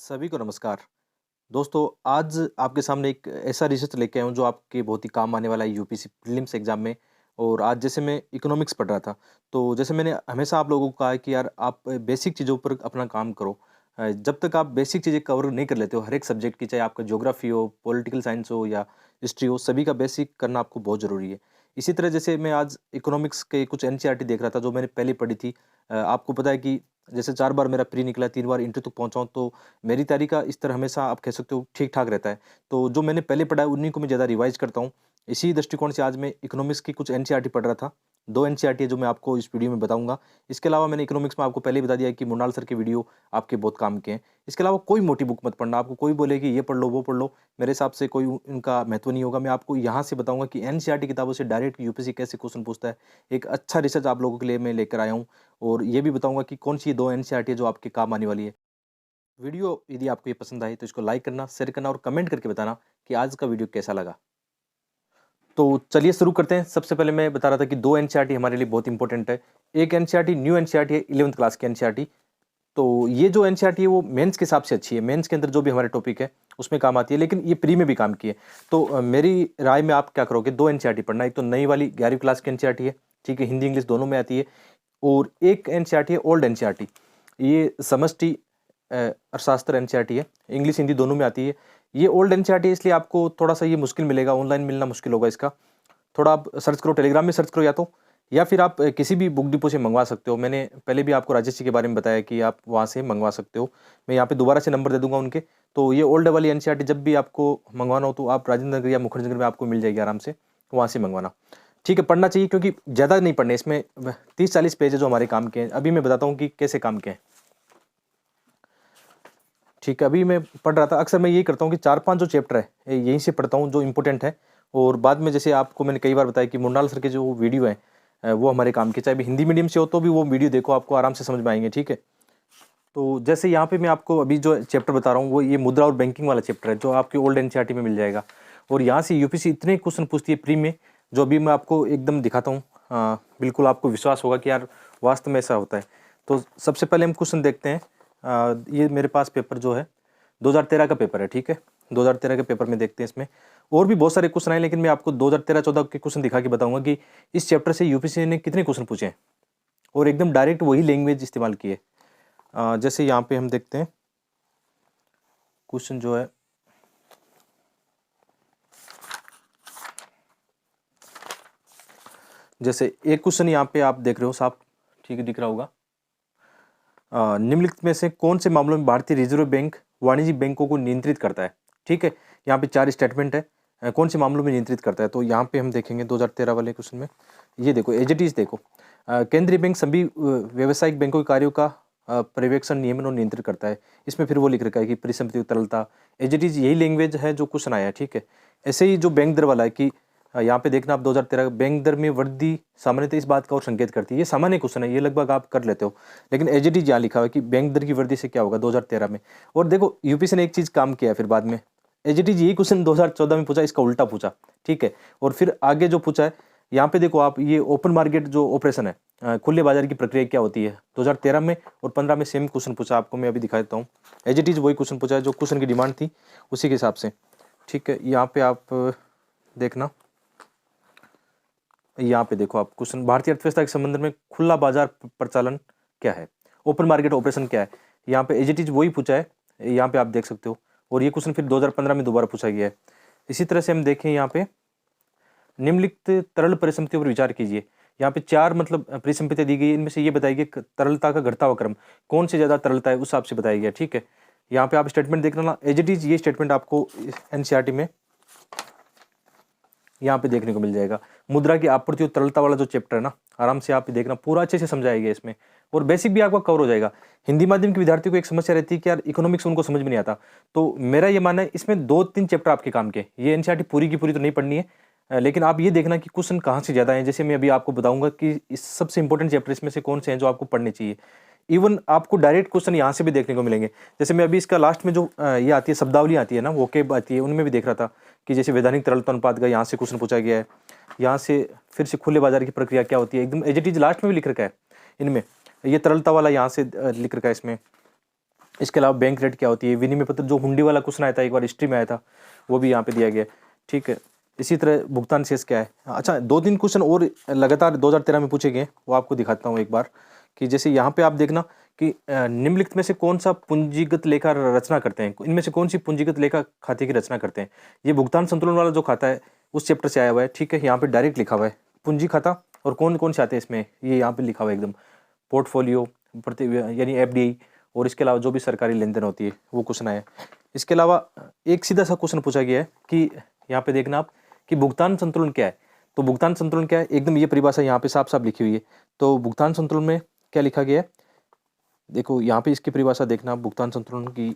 सभी को नमस्कार। दोस्तों, आज आपके सामने एक ऐसा रिसर्च लेके आया हूँ जो आपके बहुत ही काम आने वाला है यूपीएससी प्रीलिम्स एग्ज़ाम में। और आज जैसे मैं इकोनॉमिक्स पढ़ रहा था, तो जैसे मैंने हमेशा आप लोगों को कहा है कि यार आप बेसिक चीज़ों पर अपना काम करो। जब तक आप बेसिक चीज़ें कवर नहीं कर लेते हो हर एक सब्जेक्ट की, चाहे आपका ज्योग्राफी हो, पॉलिटिकल साइंस हो या हिस्ट्री हो, सभी का बेसिक करना आपको बहुत ज़रूरी है। इसी तरह जैसे मैं आज इकोनॉमिक्स के कुछ एनसीईआरटी देख रहा था जो मैंने पहले पढ़ी थी। आपको पता है कि जैसे 4 बार मेरा प्री निकला, 3 बार इंटर तक पहुँचा हूँ, तो मेरी तैयारी का स्तर हमेशा आप कह सकते हो ठीक-ठाक रहता है। तो जो मैंने पहले पढ़ा है उन्हीं को मैं ज़्यादा रिवाइज़ करता हूँ। इसी दृष्टिकोण से आज मैं इकोनॉमिक्स की कुछ एनसीईआरटी पढ़ रहा था। 2 एनसीईआरटी है जो मैं आपको इस वीडियो में बताऊँगा। इसके अलावा मैंने इकोनॉमिक्स में आपको पहले ही बता दिया है कि मृणाल सर के वीडियो आपके बहुत काम के हैं। इसके अलावा कोई मोटी बुक मत पढ़ना, आपको कोई बोले कि ये पढ़ लो, वो पढ़ लो, मेरे हिसाब से कोई उनका महत्व नहीं होगा। मैं आपको यहाँ से बताऊँगा कि एनसीईआरटी किताबों से डायरेक्ट यूपीएससी कैसे क्वेश्चन पूछता है। एक अच्छा रिसर्च आप लोगों के लिए मैं लेकर आया हूँ और ये भी बताऊँगा कि कौन-सी 2 एनसीईआरटी है जो आपके काम आने वाली है। वीडियो यदि आपको ये पसंद आई तो इसको लाइक करना, शेयर करना और कमेंट करके बताना कि आज का वीडियो कैसा लगा। तो चलिए शुरू करते हैं। सबसे पहले मैं बता रहा था कि 2 एनसीईआरटी हमारे लिए बहुत इंपॉर्टेंट है। एक एनसीईआरटी न्यू एनसीईआरटी है 11th क्लास की एनसीईआरटी। तो ये जो एनसीईआरटी है वो मेंस के हिसाब से अच्छी है। मेंस के अंदर जो भी हमारे टॉपिक है उसमें काम आती है, लेकिन ये प्री में भी काम की है। तो मेरी राय में आप क्या करोगे, 2 एनसीईआरटी पढ़ना। एक तो नई वाली 11वीं क्लास की एनसीईआरटी है, ठीक है, हिंदी इंग्लिश दोनों में आती है। और एक एनसीईआरटी है ओल्ड एनसीईआरटी। ये समष्टि अर्थशास्त्र एनसीईआरटी है, इंग्लिश हिंदी दोनों में आती है। ये ओल्ड एनसीईआरटी है इसलिए आपको थोड़ा-सा ये मुश्किल मिलेगा, ऑनलाइन मिलना मुश्किल होगा इसका। थोड़ा आप सर्च करो, टेलीग्राम में सर्च करो या फिर आप किसी भी बुक डिपो से मँगवा सकते हो। मैंने पहले भी आपको राजेश जी के बारे में बताया कि आप वहाँ से मँगवा सकते हो। मैं यहाँ पे दोबारा से नंबर दे दूँगा उनके। तो ये ओल्ड वाली एनसीईआरटी जब भी आपको मँगवाना हो तो आप राजेंद्र नगर या मुखर्जी नगर में आपको मिल जाएगी आराम से, वहाँ से मँगवाना। ठीक है, पढ़ना चाहिए क्योंकि ज़्यादा नहीं पढ़ने, इसमें 30-40 पेज है जो हमारे काम के हैं। अभी मैं बताता हूँ कि कैसे काम के हैं। ठीक है, अभी मैं पढ़ रहा था, अक्सर मैं यही करता हूँ कि 4-5 जो चैप्टर है, यहीं से पढ़ता हूँ जो इम्पोर्टेंट है। और बाद में जैसे आपको मैंने कई बार बताया कि मुन्नाल सर के जो वीडियो हैं वो हमारे काम के, चाहे भी हिंदी मीडियम से हो तो भी वो वीडियो देखो, आपको आराम से समझ में आएँगे, ठीक है। तो जैसे यहाँ पे मैं आपको अभी जो चैप्टर बता रहा हूँ वो ये मुद्रा और बैंकिंग वाला चैप्टर है जो आपके ओल्ड एनसीईआरटी में मिल जाएगा। और यहाँ से यूपीएससी इतने क्वेश्चन पूछती है प्री में, जो अभी मैं आपको एकदम दिखाता हूँ। बिल्कुल आपको विश्वास होगा कि यार वास्तव में ऐसा होता है। तो सबसे पहले हम क्वेश्चन देखते हैं। ये मेरे पास पेपर जो है 2013 का पेपर है, ठीक है। 2013 के पेपर में देखते हैं, इसमें और भी बहुत सारे क्वेश्चन आए, लेकिन मैं आपको 2013-14 के क्वेश्चन दिखा के बताऊंगा कि इस चैप्टर से यूपीएससी ने कितने क्वेश्चन पूछे हैं और एकदम डायरेक्ट वही लैंग्वेज इस्तेमाल की है। जैसे यहाँ पे हम देखते हैं क्वेश्चन जो है, जैसे एक क्वेश्चन यहाँ पे आप देख रहे हो साफ, ठीक है, दिख रहा होगा। निम्नलिखित में से कौन से मामलों में भारतीय रिजर्व बैंक वाणिज्यिक बैंकों को नियंत्रित करता है, ठीक है। यहाँ पे 4 स्टेटमेंट है, कौन से मामलों में नियंत्रित करता है। तो यहाँ पे हम देखेंगे 2013 वाले क्वेश्चन में, ये देखो एज इट इज देखो, केंद्रीय बैंक सभी व्यावसायिक बैंकों के कार्यों का पर्यवेक्षण, नियमन और नियंत्रित करता है। इसमें फिर वो लिख रखा है कि परिसंपत्ति तरलता, एज इट इज यही लैंग्वेज है जो क्वेश्चन आया है, ठीक है। ऐसे ही जो बैंक दर वाला है कि यहाँ पे देखना आप 2013 बैंक दर में वृद्धि सामान्यतः इस बात का और संकेत करती है। ये सामान्य क्वेश्चन है, ये लगभग आप कर लेते हो, लेकिन एज इट इज यहाँ लिखा हुआ है कि बैंक दर की वृद्धि से क्या होगा 2013 में। और देखो यूपीएससी ने एक चीज काम किया फिर बाद में, एज इट इज यही क्वेश्चन 2014 में पूछा, इसका उल्टा पूछा, ठीक है। और फिर आगे जो पूछा है यहाँ पे देखो आप, ये ओपन मार्केट जो ऑपरेशन है, खुले बाजार की प्रक्रिया क्या होती है, 2013 में और 15 में सेम क्वेश्चन पूछा। आपको मैं अभी दिखा देता हूँ, एज इट इज वही क्वेश्चन पूछा है जो क्वेश्चन की डिमांड थी उसी के हिसाब से, ठीक है। यहाँ पे आप देखना, यहाँ पे देखो आप क्वेश्चन, भारतीय अर्थव्यवस्था के संबंध में खुला बाजार प्रचालन क्या है, ओपन मार्केट ऑपरेशन क्या है। यहाँ पे एज इट इज वही पूछा है, यहाँ पे आप देख सकते हो। और ये क्वेश्चन फिर 2015 में दोबारा पूछा गया है। इसी तरह से हम देखें यहाँ पे, निम्नलिखित तरल परिसंपत्तियों पर विचार कीजिए। यहाँ पे 4 मतलब परिसंपत्तियां दी गई है, इनमें से ये बताइए कि तरलता का घटता हुआ क्रम कौन से ज्यादा तरलता है उस हिसाब से बताया गया, ठीक है। यहाँ पे आप स्टेटमेंट देख लेना, एज इट इज ये स्टेटमेंट आपको एनसीईआरटी में यहाँ पे देखने को मिल जाएगा। मुद्रा की आपूर्ति और तरलता वाला जो चैप्टर है ना, आराम से आप देखना, पूरा अच्छे से समझाया गया इसमें, और बेसिक भी आपका कवर हो जाएगा। हिंदी माध्यम के विद्यार्थियों को एक समस्या रहती है कि यार इकोनॉमिक्स उनको समझ में नहीं आता, तो मेरा ये मानना है इसमें 2-3 चैप्टर आपके काम के। ये एनसीईआरटी पूरी की पूरी तो नहीं पढ़नी है, लेकिन आप ये देखना कि क्वेश्चन कहाँ से ज्यादा है। जैसे मैं अभी आपको बताऊंगा कि इस सबसे इंपॉर्टेंट चैप्टर इसमें से कौन से हैं जो आपको पढ़ने चाहिए। इवन आपको डायरेक्ट क्वेश्चन यहाँ से भी देखने को मिलेंगे। जैसे मैं अभी इसका लास्ट में जो ये आती है शब्दावली आती है ना, वोकेब आती है, उनमें भी देख रहा था कि जैसे वैधानिक तरलता अनुपात का यहाँ से क्वेश्चन पूछा गया है। यहाँ से फिर से खुले बाजार की प्रक्रिया क्या होती है, एकदम एज इट इज लास्ट में भी लिख रखा है इनमें। ये तरलता वाला यहाँ से लिख रखा है इसमें। इसके अलावा बैंक रेट क्या होती है, विनिमय पत्र जो हुंडी वाला क्वेश्चन आया था एक बार हिस्ट्री में आया था, वो भी यहाँ पे दिया गया है। ठीक है, इसी तरह भुगतान शेष क्या है। अच्छा, 2-3 क्वेश्चन और लगातार 2013 में पूछे गए, वो आपको दिखाता हूँ एक बार, कि जैसे यहाँ पे आप देखना कि निम्नलिखित में से कौन सा पूंजीगत लेखा रचना करते हैं, इनमें से कौन सी पूंजीगत लेखा खाते की रचना करते हैं। ये भुगतान संतुलन वाला जो खाता है उस चैप्टर से आया हुआ है। ठीक है, यहाँ पे डायरेक्ट लिखा हुआ है पूंजी खाता, और कौन कौन से आते हैं इसमें, ये यहाँ पे लिखा हुआ है एकदम, पोर्टफोलियो प्रति यानी एफडीआई, और इसके अलावा जो भी सरकारी लेन देन होती है वो क्वेश्चन आया। इसके अलावा एक सीधा सा क्वेश्चन पूछा गया है कि यहाँ पे देखना आप कि भुगतान संतुलन क्या है। तो भुगतान संतुलन क्या है, एकदम ये परिभाषा यहाँ पे साफ साफ लिखी हुई है। तो भुगतान संतुलन में क्या लिखा गया है, देखो यहाँ पे इसकी परिभाषा देखना, भुगतान संतुलन की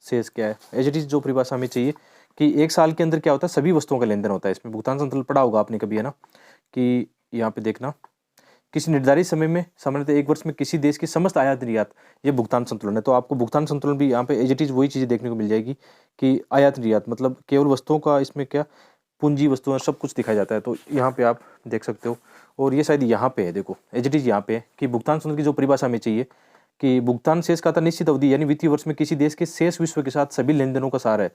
शेष क्या है। एज इट इज जो परिभाषा हमें चाहिए कि एक साल के अंदर क्या होता है, सभी वस्तुओं का लेन देन होता है। इसमें भुगतान संतुलन पढ़ा होगा आपने कभी, है ना, कि यहाँ पे देखना किसी निर्धारित समय में, सामान्यतः एक वर्ष में किसी देश की समस्त आयात निर्यात, ये भुगतान संतुलन है। तो आपको भुगतान संतुलन भी यहाँ पे एज इट इज वही चीज़ें देखने को मिल जाएगी कि आयात निर्यात मतलब केवल वस्तुओं का, इसमें क्या पूंजी वस्तुएं सब कुछ दिखाया जाता है। तो यहाँ पे आप देख सकते हो, और ये शायद यहाँ पे है, देखो एज इट इज यहाँ पे है कि भुगतान संतुलन की जो परिभाषा हमें चाहिए कि भुगतान शेष खाता निश्चित अवधि यानी वित्तीय वर्ष में किसी देश के शेष विश्व के साथ सभी लेन देनों का सार है।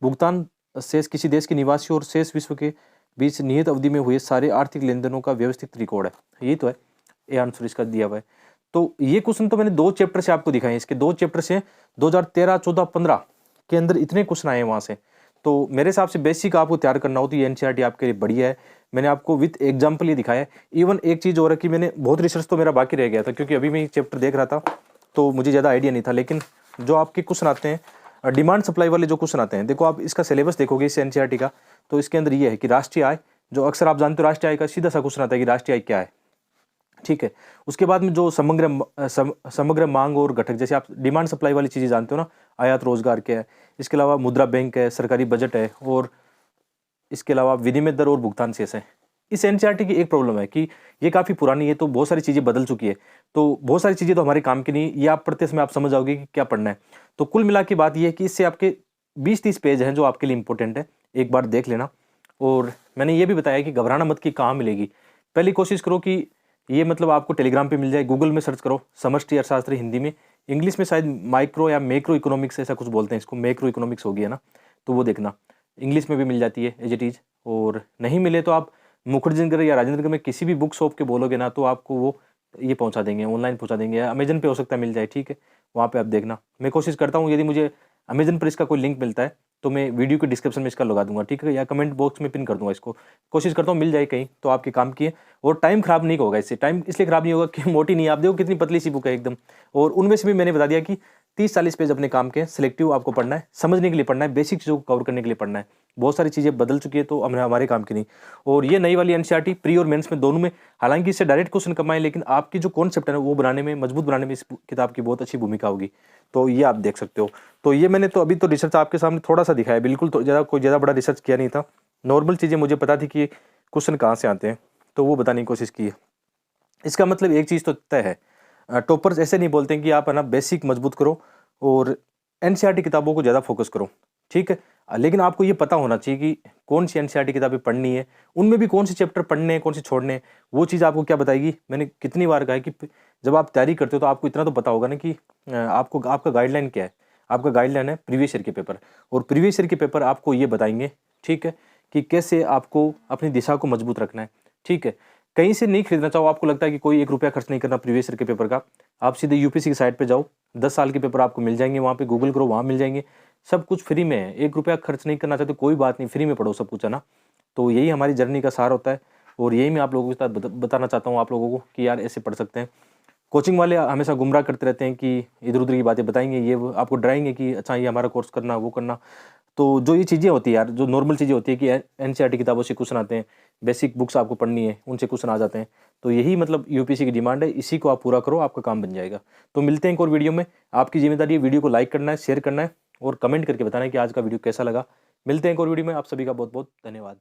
भुगतान शेष किसी देश के निवासियों और शेष विश्व के बीच नियत अवधि में हुए सारे आर्थिक लेन देनों का व्यवस्थित रिकॉर्ड है। ये तो है, ये आंसर इसका दिया हुआ है। तो ये क्वेश्चन तो मैंने 2 चैप्टर से आपको दिखाए हैं, इसके 2 चैप्टर से 2013, 14, 15 के अंदर इतने क्वेश्चन आए हैं वहां से। तो मेरे हिसाब से बेसिक आपको तैयार करना हो तो ये एनसीईआरटी आपके लिए बढ़िया है। मैंने आपको विथ एग्जाम्पल ये दिखाया है। इवन एक चीज़ और है कि मैंने बहुत रिसर्च तो मेरा बाकी रह गया था, क्योंकि अभी मैं ये चैप्टर देख रहा था तो मुझे ज़्यादा आइडिया नहीं था। लेकिन जो आपके क्वेश्चन आते हैं डिमांड सप्लाई वाले जो क्वेश्चन आते हैं, देखो आप इसका सिलेबस देखोगे इस एनसीईआरटी का, तो इसके अंदर ये है कि राष्ट्रीय आय, जो अक्सर आप जानते हो राष्ट्रीय आय का सीधा सा क्वेश्चन आता है कि राष्ट्रीय आय क्या है। ठीक है, उसके बाद में जो समग्र मांग और घटक, जैसे आप डिमांड सप्लाई वाली चीज़ें जानते हो ना, आयात रोजगार क्या है, इसके अलावा मुद्रा बैंक है, सरकारी बजट है, और इसके अलावा विनिमय दर और भुगतान शेष है। इस एनसीईआरटी की एक प्रॉब्लम है कि ये काफ़ी पुरानी है, तो बहुत सारी चीज़ें बदल चुकी है, तो बहुत सारी चीज़ें तो हमारे काम की नहीं, ये आप पढ़ते समय आप समझ जाओगे कि क्या पढ़ना है। तो कुल मिला के बात ये है कि इससे आपके 20-30 पेज हैं जो आपके लिए इंपॉर्टेंट है, एक बार देख लेना। और मैंने ये भी बताया कि घबराना मत कि कहाँ मिलेगी। पहली कोशिश करो कि ये मतलब आपको टेलीग्राम पे मिल जाए, गूगल में सर्च करो समष्टि अर्थशास्त्र हिंदी में, इंग्लिश में शायद माइक्रो या मैक्रो इकोनॉमिक्स ऐसा कुछ बोलते हैं इसको, मैक्रो इकोनॉमिक्स हो गया ना, तो वो देखना, इंग्लिश में भी मिल जाती है एज इट इज। और नहीं मिले तो आप मुखर्जी या राजेंद्र में किसी भी बुक शॉप के बोलोगे ना, तो आपको वो ये पहुंचा देंगे, ऑनलाइन पहुंचा देंगे, या अमेजन पे हो सकता है मिल जाए। ठीक है, वहाँ पे आप देखना। मैं कोशिश करता हूँ यदि मुझे अमेजन पर इसका कोई लिंक मिलता है तो मैं वीडियो के डिस्क्रिप्शन में इसका लगा दूंगा, ठीक है, या कमेंट बॉक्स में पिन कर दूंगा इसको। कोशिश करता हूँ मिल जाए कहीं, तो आपके काम की है। और टाइम खराब नहीं होगा इससे, टाइम इसलिए खराब नहीं होगा कि मोटी नहीं, आप देखो कितनी पतली सी बुक है एकदम। और उनमें से भी मैंने बता दिया कि 30-40 पेज अपने काम के सिलेक्टिव आपको पढ़ना है, समझने के लिए पढ़ना है, बेसिक चीज़ों को कवर करने के लिए पढ़ना है। बहुत सारी चीज़ें बदल चुकी है तो हमारे काम की नहीं। और ये नई वाली एनसीईआरटी प्री और मेंस में दोनों में, हालांकि इससे डायरेक्ट क्वेश्चन कम आए, लेकिन आपकी जो कॉन्सेप्ट है वो बनाने में, मजबूत बनाने में इस किताब की बहुत अच्छी भूमिका होगी। तो ये आप देख सकते हो। तो ये मैंने तो अभी तो रिसर्च आपके सामने थोड़ा सा दिखाया, बिल्कुल तो कोई ज़्यादा बड़ा रिसर्च किया नहीं था। नॉर्मल चीज़ें मुझे पता थी कि क्वेश्चन कहाँ से आते हैं, तो वो बताने की कोशिश की है। इसका मतलब एक चीज़ तो तय है, टॉपर्स ऐसे नहीं बोलते हैं कि आप है ना बेसिक मजबूत करो और एनसीईआरटी किताबों को ज़्यादा फोकस करो, ठीक है। लेकिन आपको ये पता होना चाहिए कि कौन सी एनसीईआरटी किताबें पढ़नी है, उनमें भी कौन से चैप्टर पढ़ने हैं, कौन से छोड़ने हैं। वो चीज़ आपको क्या बताएगी, मैंने कितनी बार कहा है कि जब आप तैयारी करते हो तो आपको इतना तो पता होगा ना कि आपको आपका गाइडलाइन क्या है। आपका गाइडलाइन है प्रीवियस ईयर के पेपर, और प्रीवियस ईयर के पेपर आपको ये बताएंगे, ठीक है, कि कैसे आपको अपनी दिशा को मजबूत रखना है, ठीक है। कहीं से नहीं खरीदना चाहो, आपको लगता है कि कोई 1 रुपया खर्च नहीं करना प्रीवियस ईयर के पेपर का, आप सीधे यूपीएससी की साइट पे जाओ, 10 साल के पेपर आपको मिल जाएंगे, वहाँ पे गूगल करो, वहाँ मिल जाएंगे, सब कुछ फ्री में है। 1 रुपया खर्च नहीं करना चाहते कोई बात नहीं, फ्री में पढ़ो सब कुछ, है ना। तो यही हमारी जर्नी का सार होता है, और यही मैं आप लोगों के साथ बताना चाहता हूँ आप लोगों को कि यार ऐसे पढ़ सकते हैं। कोचिंग वाले हमेशा गुमराह करते रहते हैं कि इधर उधर की बातें बताएंगे, ये वो आपको डराएंगे कि अच्छा ये हमारा कोर्स करना, वो करना। तो जो ये चीज़ें होती है यार, जो नॉर्मल चीज़ें होती है कि एनसीईआरटी किताबों से क्वेश्चन आते हैं, बेसिक बुक्स आपको पढ़नी है, उनसे क्वेश्चन आ जाते हैं। तो यही मतलब यूपीएससी की डिमांड है, इसी को आप पूरा करो, आपका काम बन जाएगा। तो मिलते हैं एक और वीडियो में। आपकी जिम्मेदारी है वीडियो को लाइक करना है, शेयर करना है, और कमेंट करके बताना है कि आज का वीडियो कैसा लगा। मिलते हैं एक और वीडियो में, आप सभी का बहुत बहुत धन्यवाद।